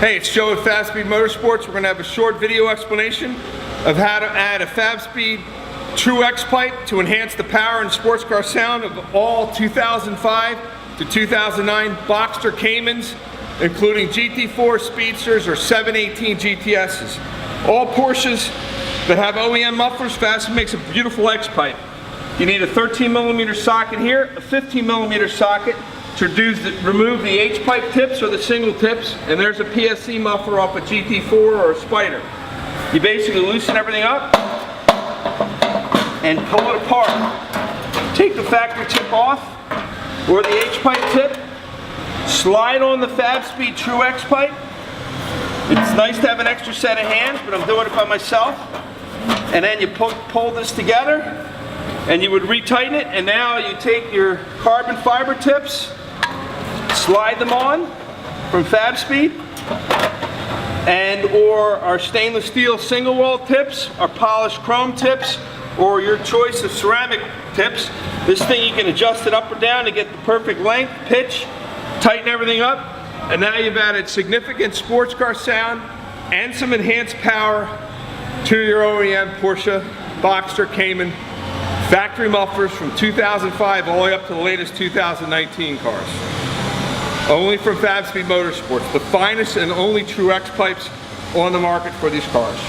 Hey, it's Joe at Fabspeed Motorsports. We're going to have a short video explanation of how to add a Fabspeed True X pipe to enhance the power and sports car sound of all 2005 to 2009 Boxster Caymans, including GT4 Speedsters or 718 GTSs. All Porsches that have OEM mufflers, Fabspeed makes a beautiful X pipe. You need a 13mm socket here, a 15mm socket to remove the H-pipe tips or the single tips, and there's a PSC muffler off a GT4 or a Spider. You basically loosen everything up and pull it apart. Take the factory tip off, or the H-pipe tip, slide on the Fabspeed True X pipe. It's nice to have an extra set of hands, but I'm doing it by myself. And then you pull this together, and you would retighten it, and now you take your carbon fiber tips, slide them on from Fabspeed, and or our stainless steel single wall tips, our polished chrome tips, or your choice of ceramic tips. This thing you can adjust it up or down to get the perfect length, pitch, tighten everything up, and now you've added significant sports car sound and some enhanced power to your OEM Porsche, Boxster, Cayman factory mufflers from 2005 all the way up to the latest 2019 cars. Only from Fabspeed Motorsports, the finest and only True X pipes on the market for these cars.